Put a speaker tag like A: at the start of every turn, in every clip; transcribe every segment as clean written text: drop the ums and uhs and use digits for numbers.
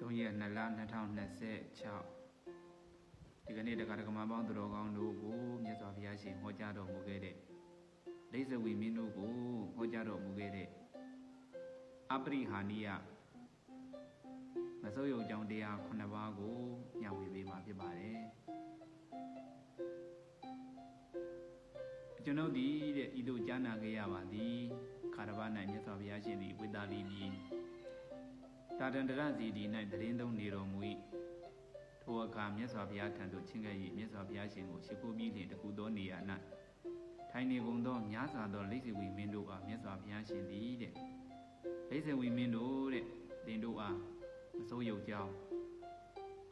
A: 3ရက်2လ2026ဒီကနေ့တက္ကရာကမပေါင်းသူတော်ကောင်းတို့ကိုမြတ်စွာဘုရားရှင်ဟောကြားတော်မူခဲ့တဲ့လိစ္ဆဝီမင်းတို့ကိုဟောကြားတော်မူခဲ့တဲ့အပရိဟာနိယမစိုးရုံကြောင့်တရား9ပါးကိုညှဝေပေးမှာဖြစ်ပါတယ်ကျွန်ုပ်ဒီတဲ့ဤသို့ကြားနာခဲ့ရပါသည်ခါရဗ၌မြတ်စွာဘုရားရှင်သည်ဝိတာလီနီတာတန္တရစီဒီ၌တရင်သုံးနေတော်မူ၏ထိုအခါမြတ်စွာဘုရားထံသို့ချဉ်းကပ်၍မြတ်စွာဘုရားရှင်ကိုရှိခိုးပြီးလျှင်တခုသောနေရာ၌ထိုင်နေကုန်သောများစွာသောလိစ္ဆဝီမင်းတို့အားမြတ်စွာဘုရားရှင်သည်တဲ့လိစ္ဆဝီမင်းတို့တဲ့သင်တို့အားမစိုးရုံကြောင်း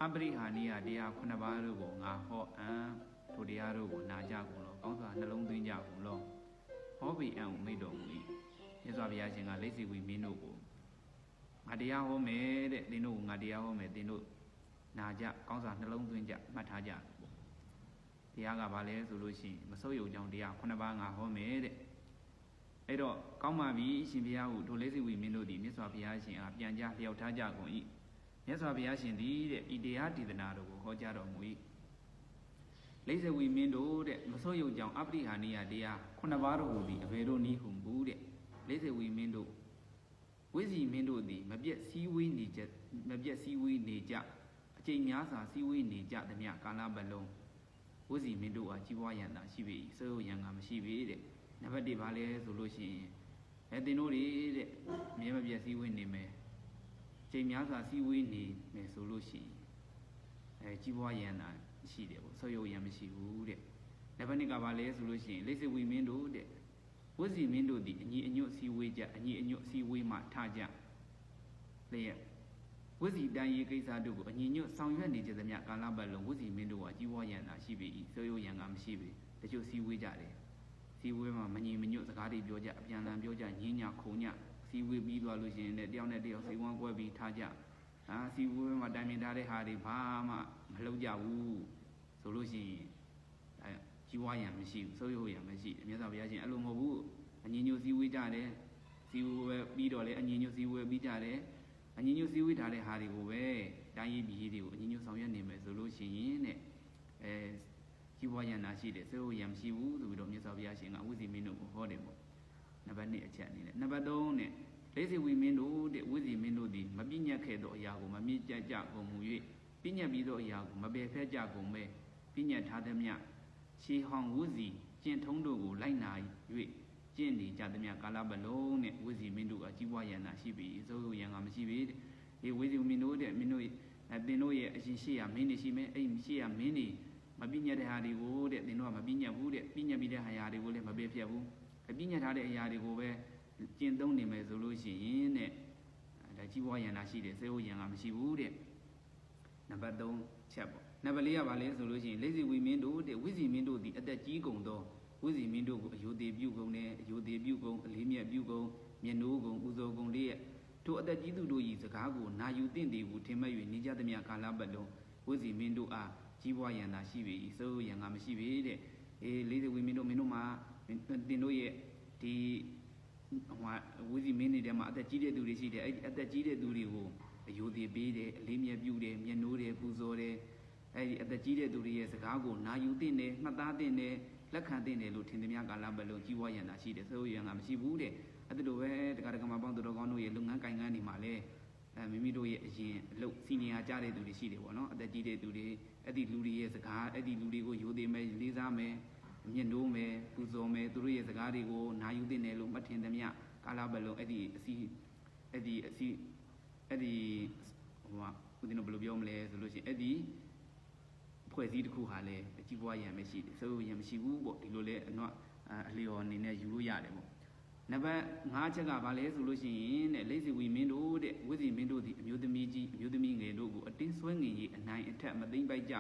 A: အပရိဟာနိယတရား9ပါးတို့ကိုငါဟောအံ့ထိုတရားတို့ကိုနာကြကုန်လောကောင်းစွာနှလုံးသွင်းကြကုန်လောဟောပြီးအံ့ကိုမိတ်တော်မူ၏မြတ်စွာဘုရားရှင်ကလိစ္ဆဝီမင်းတို့ကိုငါတရားဟောမယ်တဲ့သင်တို့ငါတရားဟောမယ်သင်တို့နာကြကောင်းစွာနှလုံးသွင်းကြမှတ်ထားကြတရားကဘာလဲဆိုလို့ရှိရင်မစိုးရုံကြောင့်တရား9ပါးငါဟောမယ်တဲ့အဲ့တော့ကောင်းပါပြီရှင်ဘုရားဟုထိုလိစ္ဆဝီမင်းတို့သည်မြတ်စွာဘုရားရှင်အားပြန်ကြားလျှောက်ထားကြကုန်၏မြတ်စွာဘုရားရှင်သည်တဲ့ဤတရားဒေသနာတို့ကိုဟောကြားတော်မူ၏လိစ္ဆဝီမင်းတို့တဲ့မစိုးရုံကြောင့်အပရိဟာနိယတရား9ပါးတို့ဟူသည်အဘယ်တို့နည်းဟုမူတဲ့လိစ္ဆဝီမင်းတို့ဝိဇီမင်းတို့သည်မပြတ်စည်းဝေးနေကြအကျိန်များစွာစည်းဝေးနေကြသမျှကာလပတ်လုံးဝိဇီမင်းတို့အားကြီးပွားရန်သာရှိပေ၏စိုးရုံရန်ကမရှိပေတဲ့နံပါတ်1ဘာလဲဆိုလို့ရှိရင်သင်တို့တွေတဲ့မြဲမပြတ်စည်းဝေးနေမယ်အကျိန်များစွာစည်းဝေးနေမယ်ဆိုလို့ရှိရင်ကြီးပွားရန်သာရှိတယ်ပေါ့စိုးရုံရန်မရှိဘူးတဲ့နံပါတ်2ကဘာလဲဆိုလို့ရှိရင်လိစ္ဆဝီမင်းတို့တဲ့ဝိဇီမင်းတို့သည်အညီအညွတ်စည်းဝေးကြအညီအညွတ်စည်းဝေးမှထကြလျက်ဝိဇီတန်ရေးကိစ္စတို့ကိုအညီညွတ်ဆောင်ရွက်နေကြသမျှကာလပတ်လုံးဝိဇီမင်းတို့ကကြီးပွားရန်သာရှိပေ၏စိုးရုံရန်ကမရှိပေတချို့စည်းဝေးကြတယ်စည်းဝေးမှာမညီမညွတ်စကားတွေပြောကြအပြန်အလှန်ပြောကြညင်းညခုံညစည်းဝေးပြီးသွားလို့ရှိရင်လည်းတယောက်နဲ့တယောက်စိတ်ဝမ်းကွဲပြီးထားကြစည်းဝေးမှာတိုင်ပင်ထားတဲ့ဟာတွေဘာမှမလုပ်ကြဘူးဆိုလို့ရှိရင်ကြီးပွားရန်မရှိဘူးစိုးရုံရန်မရှိမြတ်စွာဘုရားရှင်အဲ့လိုမဟုတ်ဘူးအညီညွတ်စည်းဝေးကြတယ်စည်းဝေးပြီးတော့လည်းအညီညွတ်စည်းဝေးပြီးကြတယ်အညီညွတ်စည်းဝေးထားတဲ့ဟာတွေကိုပဲတိုင်းရေးပြည်တွေကိုအညီညွတ်ဆောင်ရွက်နေမယ်ဆိုလို့ရှိရင်တဲ့ကြီးပွားရန်သာရှိတယ်စိုးရုံရန်မရှိဘူးဆိုပြီးတော့မြတ်စွာဘုရားရှင်ကဝိဇီမင်းတို့ကိုဟောတယ်ပေါ့နံပါတ်2အချက်အနေနဲ့နံပါတ်3နဲ့လိစ္ဆဝီမင်းတို့တဲ့ဝိဇီမင်းတို့သည်မပြည့်ညတ်ခဲ့သောအရာကိုမမြင့်ကြကြကုန်မူ၍ပြည့်ညတ်ပြီးသောအရာကိုမပယ်ဖဲကြကုန်ပဲပြည့်ညတ်ထားသည်မြရှေးဟောင်းဝိဇီကျင့်ထုံးတို့ကိုလိုက်နာ၍ကျင့်နေကြသည်မြကာလပတ်လုံးနဲ့ဝိဇီမင်းတို့ကကြီးပွားရန်သာရှိပြီစိုးရုံရန်ကမရှိပြီဒီဝိဇီမင်းတို့တဲ့မင်းတို့သင်တို့ရဲ့အရှင်800မင်းတွေရှိမယ်အဲ့800မင်းတွေမပြည့်ညတ်တဲ့ဟာတွေကိုတဲ့သင်တို့ကမပြည့်ညတ်ဘူးတဲ့ပြည့်ညတ်ပြီးတဲ့ဟာတွေကိုလည်းမပယ်ဖြတ်ဘူးပြည့်ညတ်ထားတဲ့အရာတွေကိုပဲကျင့်သုံးနေမယ်ဆိုလို့ရှိရင်တဲ့ဒါကြီးပွားရန်သာရှိတယ်စိုးရုံရန်ကမရှိဘူးတဲ့နံပါတ်3ချက်ပေါ့နံပါတ်4ကဘာလဲဆိုလို့ရှိရင်လိစ္ဆဝီမင်းတို့တဲ့ဝိဇီမင်းတို့သည်အသက်ကြီးကုန်သောဝိဇီမင်းတို့ကိုအယုသေးပြုကုန်တယ်အယုသေးပြုကုန်အလေးမြတ်ပြုကုန်မျက်နှိုးကုန်ဥဇောကုန်လေးရဲ့ထိုအသက်ကြီးသူတို့၏စကားကိုနာယူသင့်သည်ဟုထင်မှတ်၍နေကြသမျှကာလပတ်လုံးဝိဇီမင်းတို့အားကြီးပွားရန်သာရှိပေ၏စိုးရန်ကမရှိပေတဲ့လိစ္ဆဝီမင်းတို့မှာတင်တို့ရဲ့ဒီဝိဇီမင်းတွေထဲမှာအသက်ကြီးတဲ့သူတွေရှိတယ်အဲ့ဒီအသက်ကြီးတဲ့သူတွေကိုအယုသေးပေးတယ်အလေးမြတ်ပြုတယ်မျက်နှိုးတယ်ပူဇော်တယ်အဲ့ဒီအသက်ကြီးတဲ့သူတွေရဲ့စကားကိုနာယူသင့်တယ်မှတ်သားသင့်တယ်လက်ခံသင့်တယ်လို့ထင်သမျှကာလပတ်လုံးကြီးပွားရန်သာရှိတယ်စိုးရန်ကမရှိဘူးတဲ့အဲ့ဒါလိုပဲတရားဓမ္မပေါင်းသူတော်ကောင်းတို့ရဲ့လုပ်ငန်းကိုင်ငန်းတွေမှာလည်းမိမိတို့ရဲ့အရင်အလုပ်စီနီယာကြတဲ့သူတွေရှိတယ်ပေါ့နော်အသက်ကြီးတဲ့သူတွေအဲ့ဒီလူတွေရဲ့စကားအဲ့ဒီလူတွေကိုယိုသေးမယ်လေးစားမယ်မျက်နှိုးမယ်ပူဇော်မယ်သူတို့ရဲ့စကားတွေကိုနာယူသင့်တယ်လို့မှတ်ထင်သမျှကာလပတ်လုံးအဲ့ဒီဟိုဦးဇင်းတို့ဘယ်လိုပြောမလဲဆိုလို့ရှိရင်အဲ့ဒီဖွဲ့စည်းတစ်ခုဟာလည်းအကြီးပွားရန်မရှိတယ်စိုးရန်မရှိဘူးပေါ့ဒီလိုလဲအလျော်အနေနဲ့ယူလို့ရတယ်ပေါ့နံပါတ်5ချက်ကဘာလဲဆိုလို့ရှိရင်တဲ့လိစ္ဆဝီမင်းတို့တဲ့ဝိဇီမင်းတို့သည်အမျိုးသမီးကြီးအမျိုးသမီးငယ်တို့ကိုအတင်းဆွဲငင်ရေးအနိုင်အထက်မသိမ့်ပိုက်ကြ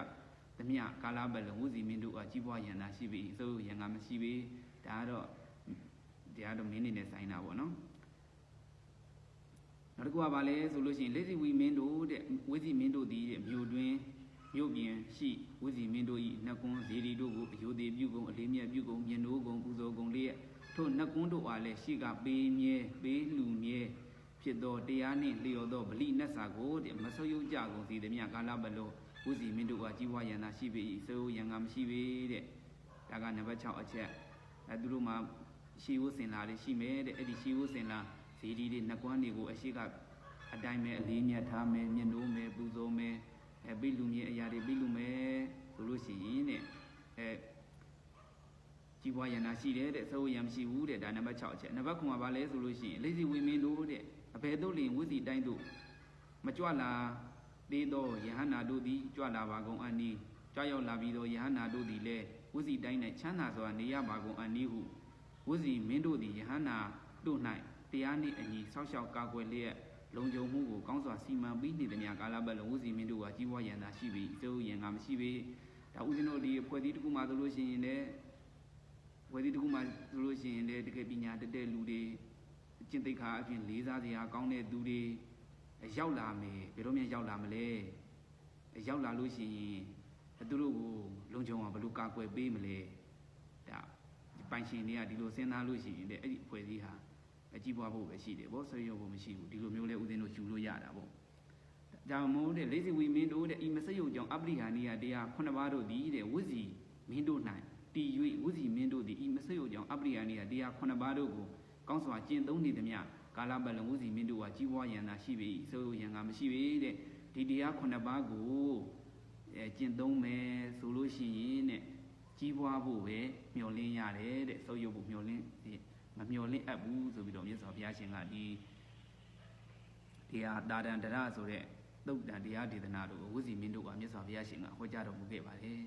A: သမျှကာလပတ်လုံးဝိဇီမင်းတို့ကကြီးပွားရန်သာရှိပြီစိုးရန်ကမရှိပြီဒါကတော့မင်းနေနဲ့ဆိုင်တာပေါ့နော်နောက်တစ်ခုကဘာလဲဆိုလို့ရှိရင်လိစ္ဆဝီမင်းတို့တဲ့ဝိဇီမင်းတို့သည်တဲ့မြို့တွင်မြို့ပြင်ရှိဝိဇီမင်းတို့၏နတ်ကွန်းဇေဒီတို့ကိုအယုသေးပြုကုန်အလေးမြတ်ပြုကုန်မျက်နှိုးကုန်ပူဇော်ကုန်လျက်ထို့နတ်ကွန်းတို့အားလည်းရှိကပေးမြဲပေးလှူမြဲဖြ ဖြစ်သောတရားနှင့်လျော်သောဗလိနတ်စာကိုတဲ့မဆုပ်ယုတ်ကြကုန်စီသည်မြကာလပတ်လုံးဝစီမင်းတို့ကကြီးပွားရန်သာရှိပေ၏ဆိုရန်ကမရှိပေတဲ့ဒါကနံပါတ်6အချက်သူတို့မှာရှီဝစင်လာလေးရှိမယ်တဲ့အဲ့ဒီရှီဝစင်လာဇီဒီတွေနှကွမ်းတွေကိုအရှိကအတိုင်းပဲအလေးမြတ်ထားမယ်မြင့်နိုးမယ်ပူဇော်မယ်ပိလူမြေအရာတွေပိလူမယ်ဆိုလို့ရှိရင်တဲ့ကြီးပွားရန်သာရှိတယ်တဲ့ဆိုရန်မရှိဘူးတဲ့ဒါနံပါတ်6အချက်နံပါတ်9ကဘာလဲဆိုလို့ရှိရင်လိစီဝိမင်းတို့တဲ့အဘယ်သို့လင်ဝစီတိုင်းတို့မကြွလာသေးသောယဟနာတို့သည်ကြွလာပါကုန်အနည်းကြွရောက်လာပြီးသောယဟနာတို့သည်လည်းဝစီတိုင်း၌ချမ်းသာစွာနေရပါကုန်အနည်းဟုဝစီမင်းတို့သည်ယဟနာတို့၌တရားနှင့်အညီဆောက်ရှောက်ကာကွယ်လျက်လုံခြုံမှုကိုကောင်းစွာစီမံပြီးနေသည်များကာလပတ်လုံးဝစီမင်းတို့ကကြီးပွားရန်သာရှိပြီစိုးရန်ကမရှိပေဒါဦးဇင်းတို့ဒီဖွဲ့စည်းတစ်ခုမှဆိုလို့ရှိရင်လည်းဖွဲ့စည်းတစ်ခုမှဆိုလို့ရှိရင်လည်းတကယ်ပညာတတ်တဲ့လူတွေကျင့်သိက္ခာအပြင်လေးစားစရာကောင်းတဲ့သူတွေရောက်လာမယ်ဘယ်တော့မှရောက်လာမလဲရောက်လာလို့ရှိရင်သူတို့ကိုလုံခြုံအောင်ဘယ်လိုကာကွယ်ပေးမလဲဒါပိုင်ရှင်တွေကဒီလိုစဉ်းစားလို့ရှိရင်လည်းအဲ့ဒီအဖွဲ့အစည်းဟာအကြည့်ပွားဖို့ပဲရှိတယ်ဗောဆွေးရုံဖို့မရှိဘူးဒီလိုမျိုးလဲဦးဇင်းတို့ယူလို့ရတာဗောဒါမှမဟုတ်တဲ့လိစီဝီမင်းတို့တဲ့ဤမစရုပ်ကြောင့်အပရိဟာနိယတရား9ပါးတို့သည်တဲ့ဝဇီမင်းတို့၌တည်၍ဝဇီမင်းတို့သည်ဤမစရုပ်ကြောင့်အပရိဟာနိယတရား9ပါးတို့ကိုကောင်းစွာကျင့်သုံးနေသည်များကာလပတ်လုံးဝစီမင်းတို့ကကြီးပွားရန်သာရှိပြီဆိုရန်ကမရှိပြီတဲ့ဒီတရား9ပါးကိုကျင့်သုံးမယ်ဆိုလို့ရှိရင်တဲ့ကြီးပွားဖို့ပဲမျှော်လင့်ရတယ်တဲ့ဆုပ်ယုပ်ဖို့မျှော်လင့်မမျှော်လင့်အပ်ဘူးဆိုပြီးတော့မြတ်စွာဘုရားရှင်ကဒီတရားတာဒံတရဆိုတဲ့သုတ်တန်တရားဒေသနာတို့ကိုဝစီမင်းတို့ကမြတ်စွာဘုရားရှင်ကဟောကြားတော်မူခဲ့ပါတယ်